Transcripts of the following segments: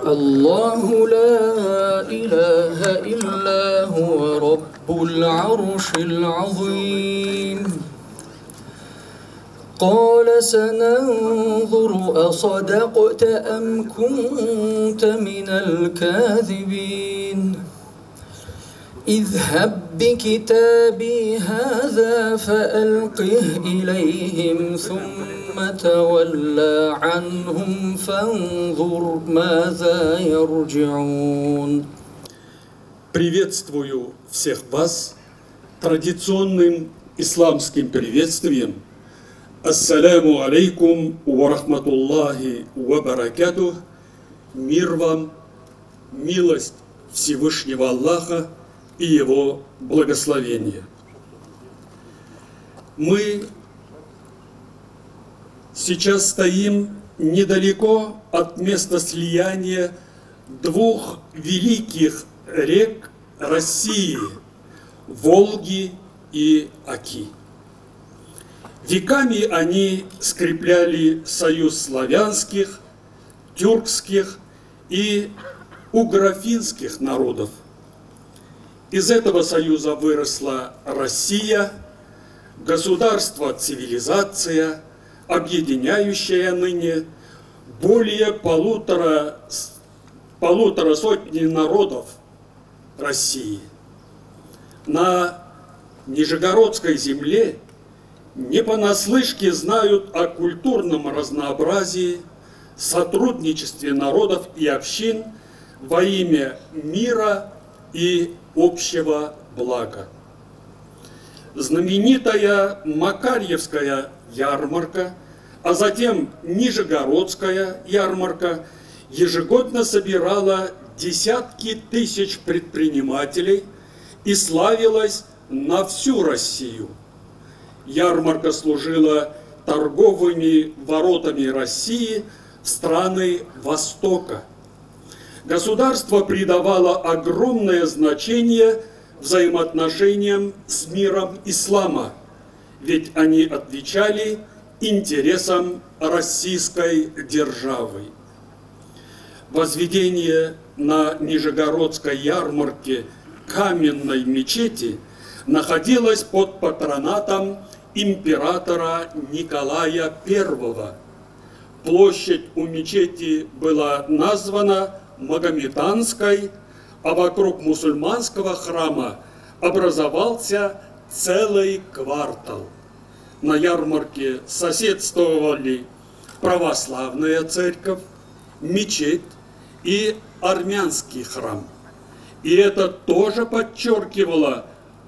الله لا إله إلا هو رب العرش العظيم قال سننظر أصدقت أم كنت من الكاذبين اذهب بكتابي هذا فألقه إليهم ثم تولى عنهم فانظر ماذا يرجعون. Приветствую всех вас традиционным исламским приветствием. Ассаляму алейкум ва рахматуллахи ва баракатух. Мир вам, милость Всевышнего Аллаха и Его благословение. Мы сейчас стоим недалеко от места слияния двух великих рек России – Волги и Оки. Веками они скрепляли союз славянских, тюркских и угро-финских народов. Из этого союза выросла Россия, государство-цивилизация, объединяющая ныне более полутора сотни народов России. На Нижегородской земле не понаслышке знают о культурном разнообразии, сотрудничестве народов и общин во имя мира и общего блага. Знаменитая Макарьевская ярмарка, а затем Нижегородская ярмарка ежегодно собирала десятки тысяч предпринимателей и славилась на всю Россию. Ярмарка служила торговыми воротами России в страны Востока. Государство придавало огромное значение взаимоотношениям с миром ислама, ведь они отвечали интересам российской державы. Возведение на Нижегородской ярмарке каменной мечети находилось под патронатом императора Николая I. Площадь у мечети была названа Магометанской, а вокруг мусульманского храма образовался целый квартал. На ярмарке соседствовали православная церковь, мечеть и армянский храм. И это тоже подчеркивало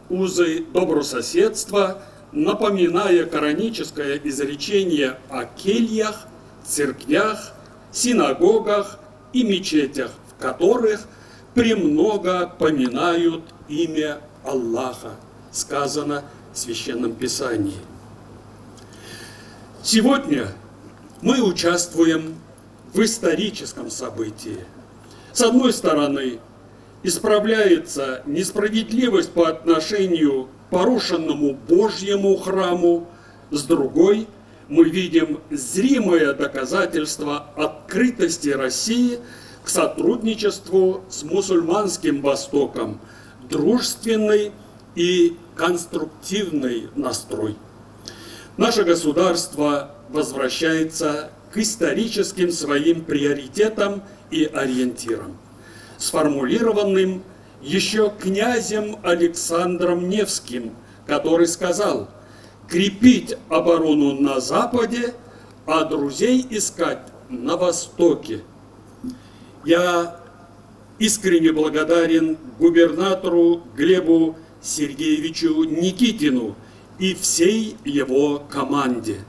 узы добрососедства, напоминая кораническое изречение о кельях, церквях, синагогах и мечетях, в которых премного поминают имя Аллаха, сказано в Священном Писании. Сегодня мы участвуем в историческом событии. С одной стороны, исправляется несправедливость по отношению к порушенному Божьему храму, с другой мы видим зримое доказательство открытости России к сотрудничеству с мусульманским Востоком, дружественный и конструктивный настрой. Наше государство возвращается к историческим своим приоритетам и ориентирам, сформулированным еще князем Александром Невским, который сказал: крепить оборону на Западе, а друзей искать на Востоке. Я искренне благодарен губернатору Глебу Сергеевичу Никитину и всей его команде.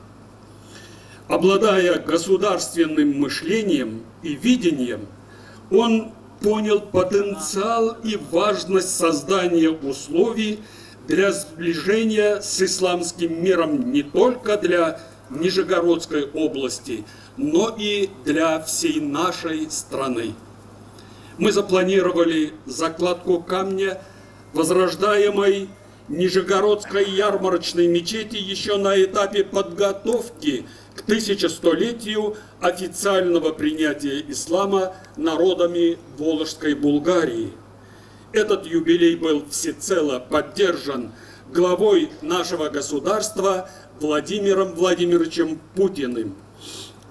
Обладая государственным мышлением и видением, он понял потенциал и важность создания условий для сближения с исламским миром не только для Нижегородской области, но и для всей нашей страны. Мы запланировали закладку камня возрождаемой Нижегородской ярмарочной мечети еще на этапе подготовки к 1100-летию официального принятия ислама народами Воложской Булгарии. Этот юбилей был всецело поддержан главой нашего государства Владимиром Владимировичем Путиным.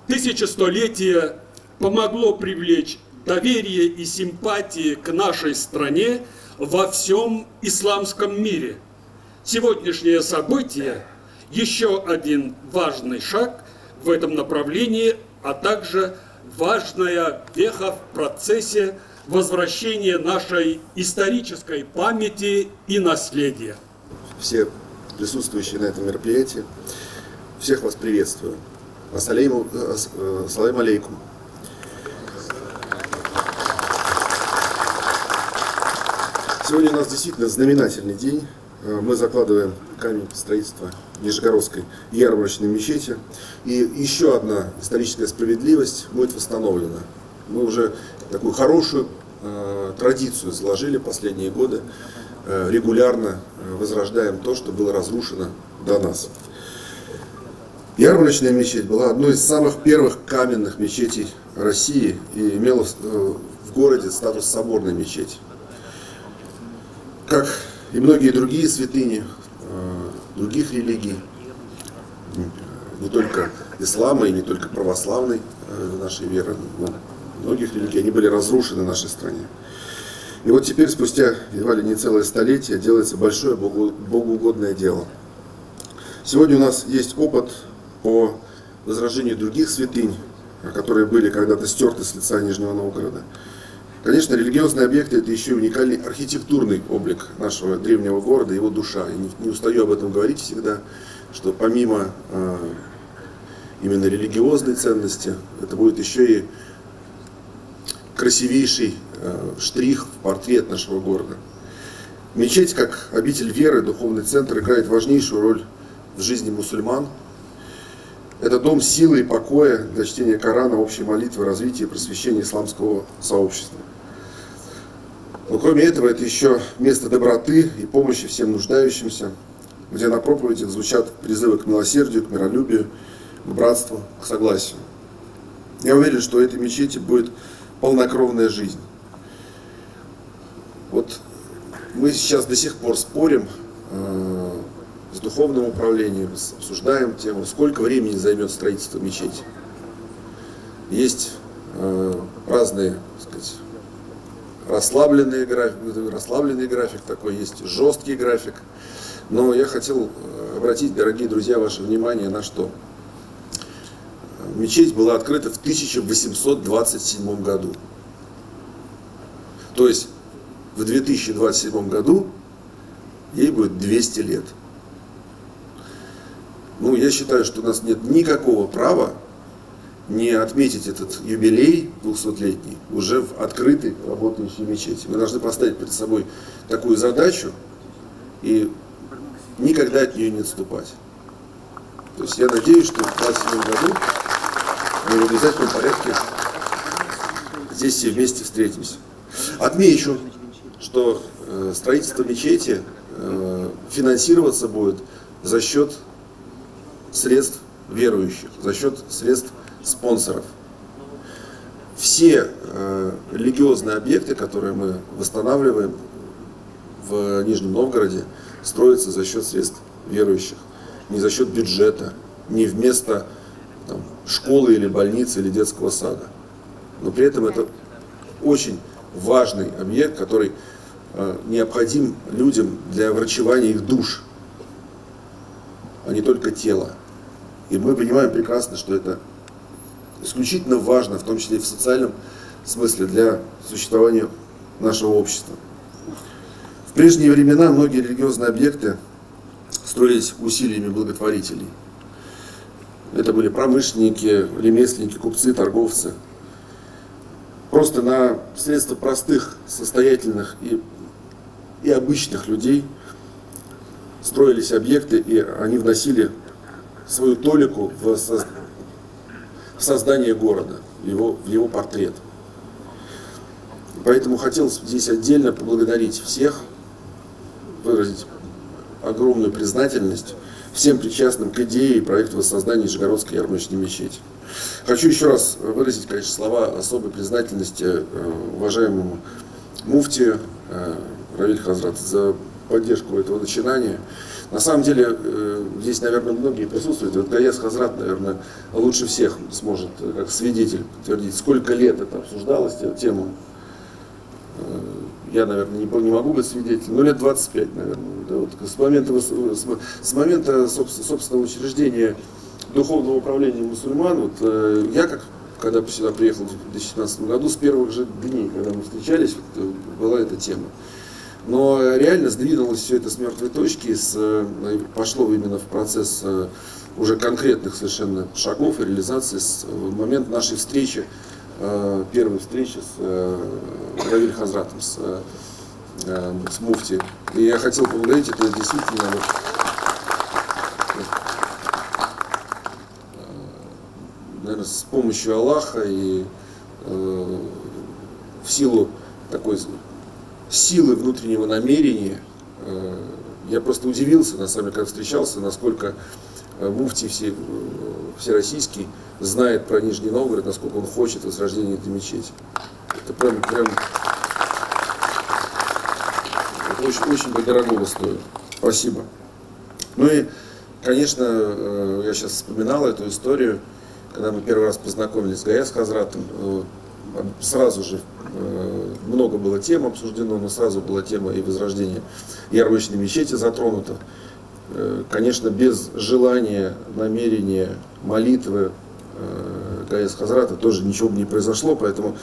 1100-летие помогло привлечь доверие и симпатии к нашей стране во всем исламском мире. Сегодняшнее событие – еще один важный шаг в этом направлении, а также важная веха в процессе возвращения нашей исторической памяти и наследия. Все присутствующие на этом мероприятии, всех вас приветствую. Ассаляму алейкум. Сегодня у нас действительно знаменательный день. Мы закладываем камень строительства Нижегородской ярмарочной мечети. И еще одна историческая справедливость будет восстановлена. Мы уже такую хорошую традицию заложили последние годы. Регулярно возрождаем то, что было разрушено до нас. Ярмарочная мечеть была одной из самых первых каменных мечетей России и имела в городе статус соборной мечети. Как и многие другие святыни других религий, не только ислама и не только православной нашей веры, но многих религий, они были разрушены в нашей стране. И вот теперь, спустя едва ли не целое столетие, делается большое богоугодное дело. Сегодня у нас есть опыт по возрождению других святынь, которые были когда-то стерты с лица Нижнего Новгорода. Конечно, религиозные объекты – это еще и уникальный архитектурный облик нашего древнего города, его душа. Я не устаю об этом говорить всегда, что помимо именно религиозной ценности, это будет еще и красивейший штрих в портрет нашего города. Мечеть, как обитель веры, духовный центр, играет важнейшую роль в жизни мусульман. Это дом силы и покоя для чтения Корана, общей молитвы, развития и просвещения исламского сообщества. Но кроме этого, это еще место доброты и помощи всем нуждающимся, где на проповедях звучат призывы к милосердию, к миролюбию, к братству, к согласию. Я уверен, что у этой мечети будет полнокровная жизнь. Вот мы сейчас до сих пор спорим с духовным управлением, обсуждаем тему, сколько времени займет строительство мечети. Есть разные, так сказать, расслабленный график такой, есть жесткий график. Но я хотел обратить, дорогие друзья, ваше внимание на что. Мечеть была открыта в 1827 году. То есть в 2027 году ей будет 200 лет. Ну, я считаю, что у нас нет никакого права не отметить этот юбилей 200-летний уже в открытой работающей мечети. Мы должны поставить перед собой такую задачу и никогда от нее не отступать. То есть я надеюсь, что в 2027 году мы в обязательном порядке здесь все вместе встретимся. Отмечу, что строительство мечети финансироваться будет за счет средств верующих, за счет средств спонсоров. Все религиозные объекты, которые мы восстанавливаем в Нижнем Новгороде, строятся за счет средств верующих, не за счет бюджета, не вместо школы или больницы или детского сада. Но при этом это очень важный объект, который необходим людям для врачевания их душ, а не только тела. И мы понимаем прекрасно, что это исключительно важно, в том числе и в социальном смысле, для существования нашего общества. В прежние времена многие религиозные объекты строились усилиями благотворителей. Это были промышленники, ремесленники, купцы, торговцы. Просто на средства простых, состоятельных и обычных людей строились объекты, и они вносили свою толику в создание города, в его портрет. Поэтому хотел здесь отдельно поблагодарить всех, выразить огромную признательность всем причастным к идее и проекту воссоздания Нижегородской ярмарочной мечети. Хочу еще раз выразить, конечно, слова особой признательности уважаемому муфти Равиль Хазрат за поддержку этого начинания. На самом деле, здесь, наверное, многие присутствуют. Вот Гаяз Хазрат, наверное, лучше всех сможет, как свидетель, подтвердить, сколько лет это обсуждалась эта тема. Я, наверное, не могу быть свидетелем, но лет 25, наверное. Да, вот, с момента собственного учреждения духовного управления мусульман, вот, я, когда сюда приехал в 2017 году, с первых же дней, когда мы встречались, вот, была эта тема. Но реально сдвинулось все это с мертвой точки, пошло именно в процесс уже конкретных совершенно шагов и реализации в момент нашей встречи, первой встречи с Равиль Хазратом, с муфти. И я хотел поблагодарить, это действительно наверное, с помощью Аллаха и в силу такой силы внутреннего намерения. Я просто удивился, на самом деле, когда встречался, насколько муфти всероссийский знает про Нижний Новгород, насколько он хочет возрождения этой мечети. Это прям это очень дорогого стоит. Спасибо. Ну и, конечно, я сейчас вспоминал эту историю, когда мы первый раз познакомились с Гаяз Хазратом. Сразу же много было тем обсуждено, но сразу была тема и возрождения ярмарочной мечети затронута. Конечно, без желания, намерения, молитвы Гаяз Хазрата тоже ничего бы не произошло, поэтому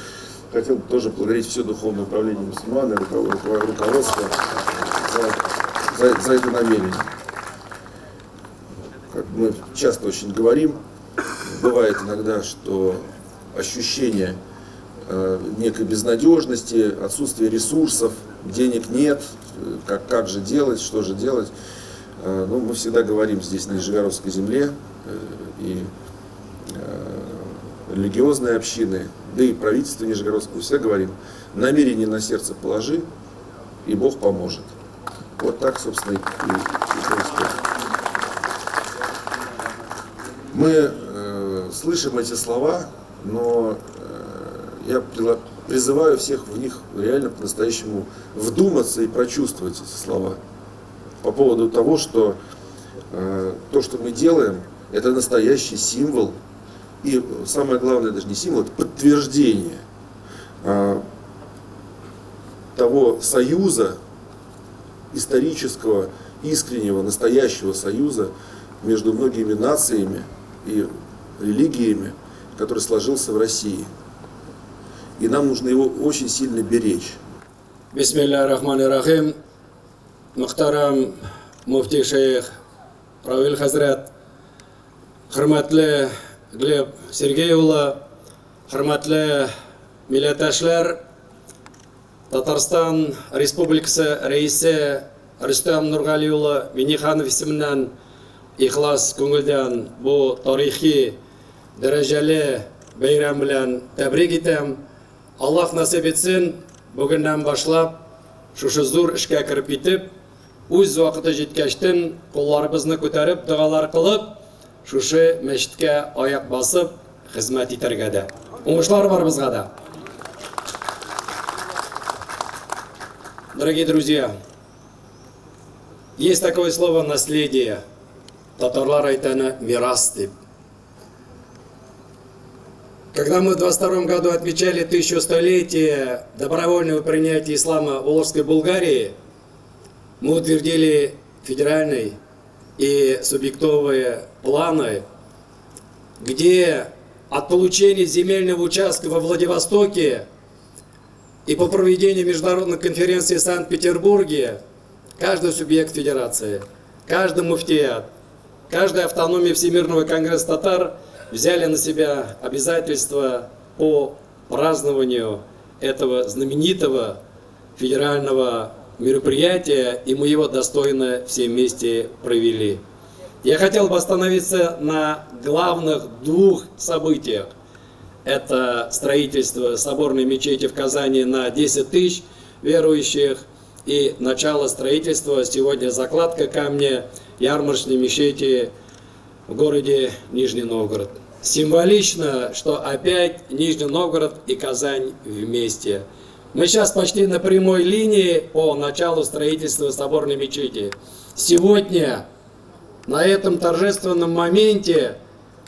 хотел бы тоже благодарить все духовное управление мусульман и руководство за это намерение. Как мы часто очень говорим, бывает иногда, что ощущение некой безнадежности, отсутствия ресурсов, денег нет, как же делать, что же делать. Ну, мы всегда говорим здесь на Нижегородской земле и религиозные общины, да и правительство Нижегородского, все говорим, намерение на сердце положи, и Бог поможет. Вот так, собственно, и происходит. Мы слышим эти слова, но я призываю всех в них реально по-настоящему вдуматься и прочувствовать эти слова. По поводу того, что то, что мы делаем, это настоящий символ. И самое главное, даже не символ, это подтверждение того союза, исторического, искреннего, настоящего союза между многими нациями и религиями, который сложился в России. И нам нужно его очень сильно беречь. Бисмиллахир-рахманир-рахим. Мухтарам муфти шейх Равиль Хазрат, hurmatli Gleb Sergeyev'la, hurmatli millataşlar, Татарстан Республикасы Рәисе Рөстәм Нургалиулы Миниханов исеменнән ихлас күңелдән бу тарихи дәрәҗәле бәйрәм белән тәбрик итәм. Аллаһ насип етсен, бүгеннән башлап шушы зур эшкә кирип китеп, үз вакыты җиткәчтен кулларыбызны күтәреп, дугалар кылып, шушы мәчеткә аяк басып хезмәт итәргә дә. Уңышлар бар безгә дә. Дорогие друзья, есть такое слово «наследие». Татарлар айтаны «мирас» дип. Когда мы в 22 году отмечали 1100-летие добровольного принятия ислама в Волжской Булгарии, мы утвердили федеральные и субъектовые планы, где от получения земельного участка во Владивостоке и по проведению международной конференции в Санкт-Петербурге каждый субъект федерации, каждый муфтият, каждая автономия Всемирного конгресса татар взяли на себя обязательства по празднованию этого знаменитого федерального мероприятия, и мы его достойно все вместе провели. Я хотел бы остановиться на главных двух событиях. Это строительство соборной мечети в Казани на 10 тысяч верующих и начало строительства, сегодня закладка камня ярмарочной мечети в городе Нижний Новгород. Символично, что опять Нижний Новгород и Казань вместе. Мы сейчас почти на прямой линии по началу строительства соборной мечети. Сегодня, на этом торжественном моменте,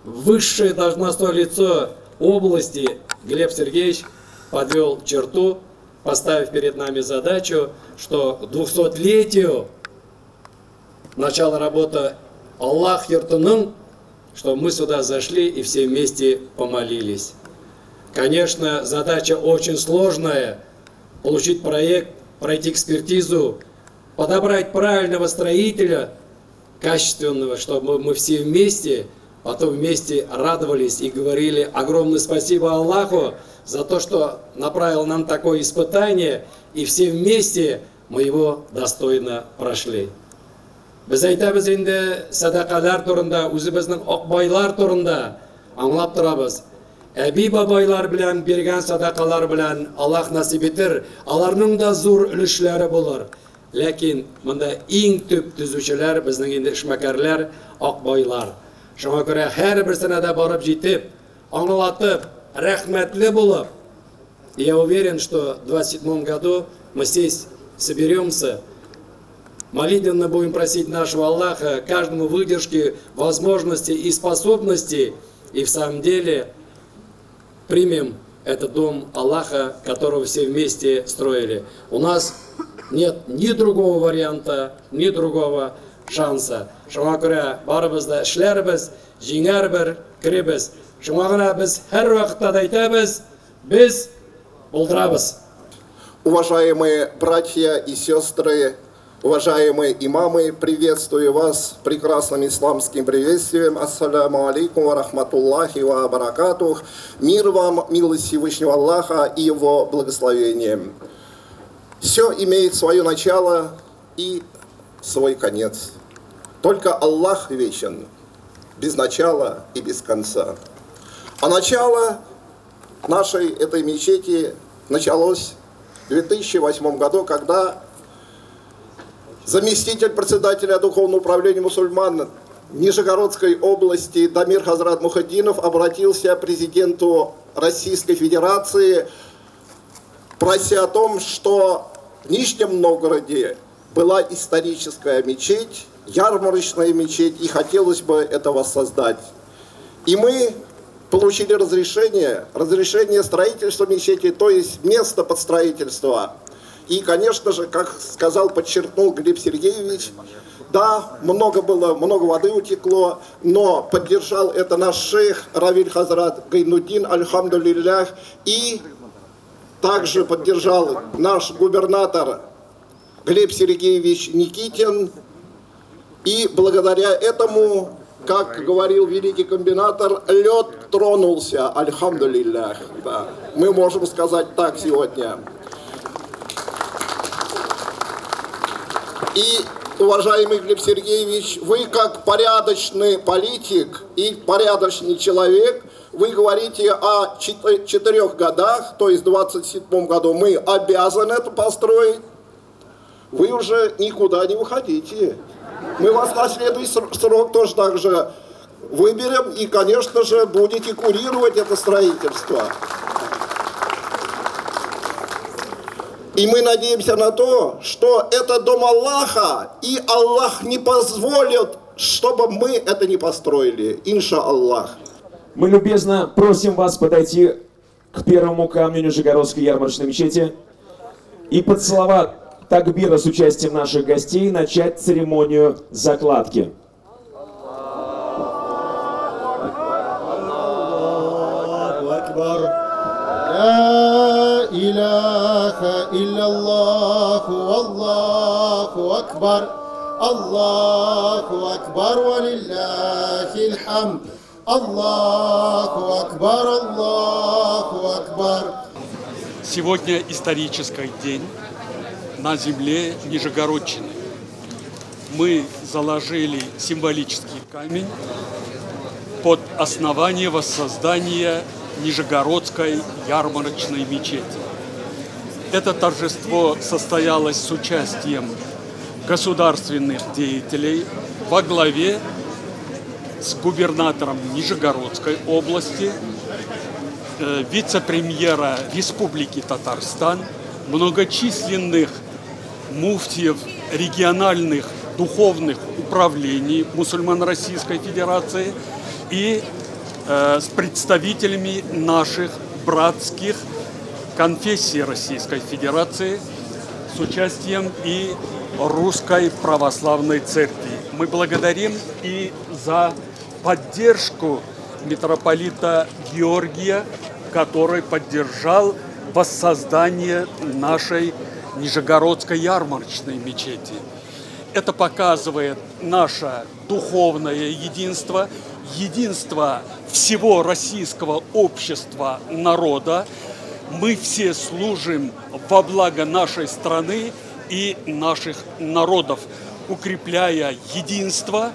высшее должностное лицо области Глеб Сергеевич подвел черту, поставив перед нами задачу, что к 200-летию начала работы Аллах Йортының, что мы сюда зашли и все вместе помолились. Конечно, задача очень сложная. Получить проект, пройти экспертизу, подобрать правильного строителя, качественного, чтобы мы все вместе, потом вместе радовались и говорили огромное спасибо Аллаху за то, что направил нам такое испытание, и все вместе мы его достойно прошли. Biz aytamiz endi sadaqalar turunda, o'zimizning oqboylar turunda anglab turamiz. Әби бабайлар белән биргән садақалар белән Аллах насип итер, аларның да зур өлешләре булыр. Ләкин монда иң төп төзүчеләр безнең инде эшмәкәрләр, акбайлар. Шуңа күрә һәрберсенә дә барып җитеп, аңлатып, рәхмәтле булып. Я уверен, что в 27 году мы здесь соберемся, молитвенно будем просить нашего Аллаха каждому выдержки, возможности и способности, и в самом деле примем этот дом Аллаха, которого все вместе строили. У нас нет ни другого варианта, ни другого шанса. Шуңа күрә барыбыз да эшләрбез, җиңәрбез, киребез. Шуңа гына без һәр вакытта да әйтәбез, без булдырабыз. Уважаемые братья и сестры, уважаемые имамы, приветствую вас прекрасным исламским приветствием. Ассаляму алейкум ва рахматуллахи ва баракатух. Мир вам, милость Всевышнего Аллаха и его благословением. Все имеет свое начало и свой конец. Только Аллах вечен, без начала и без конца. А начало нашей этой мечети началось в 2008 году, когда заместитель председателя Духовного управления мусульман Нижегородской области Дамир Хазрат Мухаддинов обратился к президенту Российской Федерации, прося о том, что в Нижнем Новгороде была историческая мечеть, ярмарочная мечеть, и хотелось бы это воссоздать. И мы получили разрешение строительства мечети, то есть место под строительство. И, конечно же, как сказал, подчеркнул Глеб Сергеевич, да, много воды утекло, но поддержал это наш шейх Равиль Хазрат Гайнуддин, альхамдулиллях, и также поддержал наш губернатор Глеб Сергеевич Никитин. И благодаря этому, как говорил великий комбинатор, лед тронулся, альхамдулиллях. Да. Мы можем сказать так сегодня. И, уважаемый Глеб Сергеевич, вы как порядочный политик и порядочный человек, вы говорите о 4 годах, то есть в 27 году мы обязаны это построить. Вы уже никуда не уходите. Мы вас на следующий срок тоже так же выберем и, конечно же, будете курировать это строительство. И мы надеемся на то, что это дом Аллаха, и Аллах не позволит, чтобы мы это не построили. Иншаллах. Мы любезно просим вас подойти к первому камню Нижегородской ярмарочной мечети и поцеловать такбира с участием наших гостей, начать церемонию закладки. إله إلا الله والله أكبر الله أكبر ولله الحمد الله أكبر الله أكبر. Сегодня исторический день на земле Нижегородчины. Мы заложили символический камень под основание воссоздания Нижегородской ярмарочной мечети. Это торжество состоялось с участием государственных деятелей во главе с губернатором Нижегородской области, вице-премьера Республики Татарстан, многочисленных муфтиев региональных духовных управлений мусульман Российской Федерации и с представителями наших братских конфессий Российской Федерации, с участием и Русской Православной Церкви. Мы благодарим и за поддержку митрополита Георгия, который поддержал воссоздание нашей Нижегородской ярмарочной мечети. Это показывает наше духовное единство, единство всего российского общества, народа. Мы все служим во благо нашей страны и наших народов, укрепляя единство,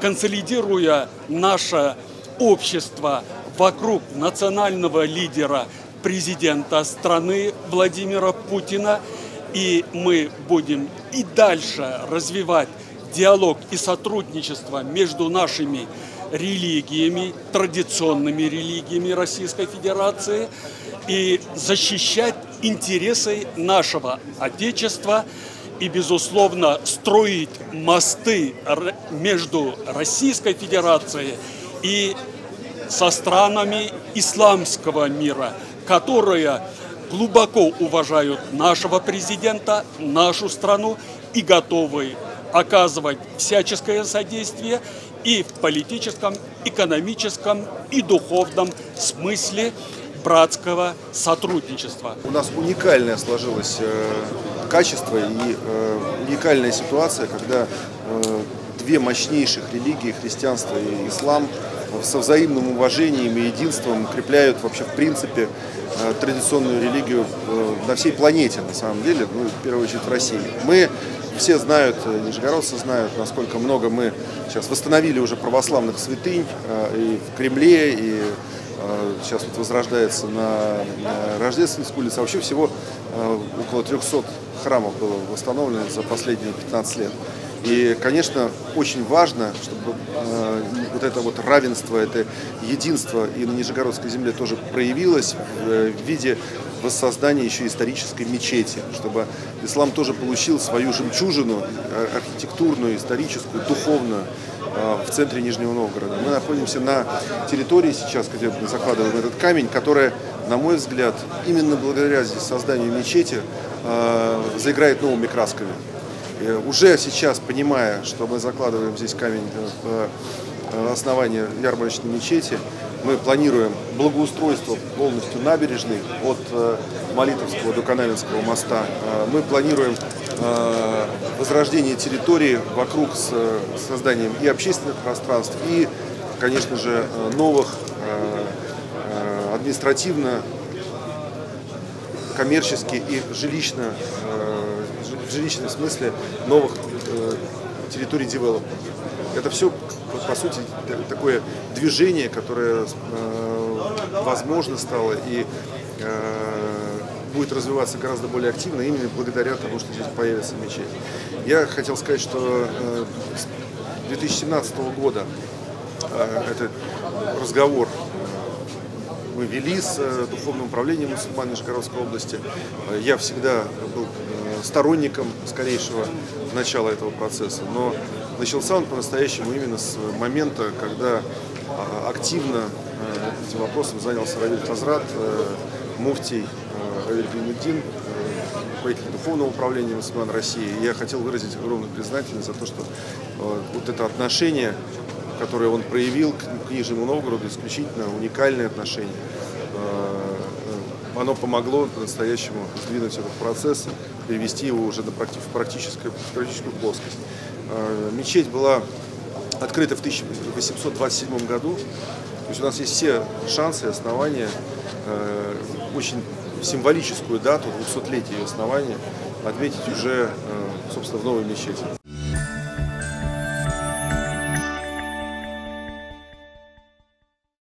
консолидируя наше общество вокруг национального лидера, президента страны Владимира Путина. И мы будем и дальше развивать диалог и сотрудничество между нашими религиями, традиционными религиями Российской Федерации, и защищать интересы нашего Отечества и, безусловно, строить мосты между Российской Федерацией и со странами исламского мира, которые глубоко уважают нашего президента, нашу страну и готовы оказывать всяческое содействие и в политическом, экономическом и духовном смысле братского сотрудничества. У нас уникальное сложилось качество и уникальная ситуация, когда две мощнейших религии, христианство и ислам, со взаимным уважением и единством укрепляют вообще в принципе традиционную религию на всей планете, на самом деле, ну, в первую очередь в России. Мы все знают, нижегородцы знают, насколько много мы сейчас восстановили уже православных святынь и в Кремле, и сейчас вот возрождается на Рождественской улице. А вообще всего около 300 храмов было восстановлено за последние 15 лет. И, конечно, очень важно, чтобы вот это вот равенство, это единство и на Нижегородской земле тоже проявилось в виде воссоздания еще исторической мечети, чтобы ислам тоже получил свою жемчужину архитектурную, историческую, духовную в центре Нижнего Новгорода. Мы находимся на территории сейчас, где мы закладываем этот камень, которая, на мой взгляд, именно благодаря здесь созданию мечети заиграет новыми красками. И уже сейчас, понимая, что мы закладываем здесь камень в основании ярмарочной мечети, мы планируем благоустройство полностью набережной от Молитовского до Канавинского моста. Мы планируем возрождение территории вокруг с созданием и общественных пространств, и, конечно же, новых административно, коммерчески и жилищно, в жилищном смысле новых территорий девелопмента. Это все, по сути, такое движение, которое возможно стало и будет развиваться гораздо более активно именно благодаря тому, что здесь появится мечеть. Я хотел сказать, что с 2017 года этот разговор мы вели с Духовным управлением мусульман Нижегородской области. Я всегда был сторонником скорейшего начала этого процесса, но начался он по-настоящему именно с момента, когда активно этим вопросом занялся Равиль Хазрат, муфтий Равиль Гайнуддин, руководитель Духовного управления мусульман России. И я хотел выразить огромную признательность за то, что вот это отношение, которое он проявил к Нижнему Новгороду, исключительно уникальное отношение. Оно помогло по-настоящему сдвинуть этот процесс, перевести его уже в практическую плоскость. Мечеть была открыта в 1827 году. То есть у нас есть все шансы и основания очень символическую дату, 200-летие ее основания, отметить уже, собственно, в новой мечети.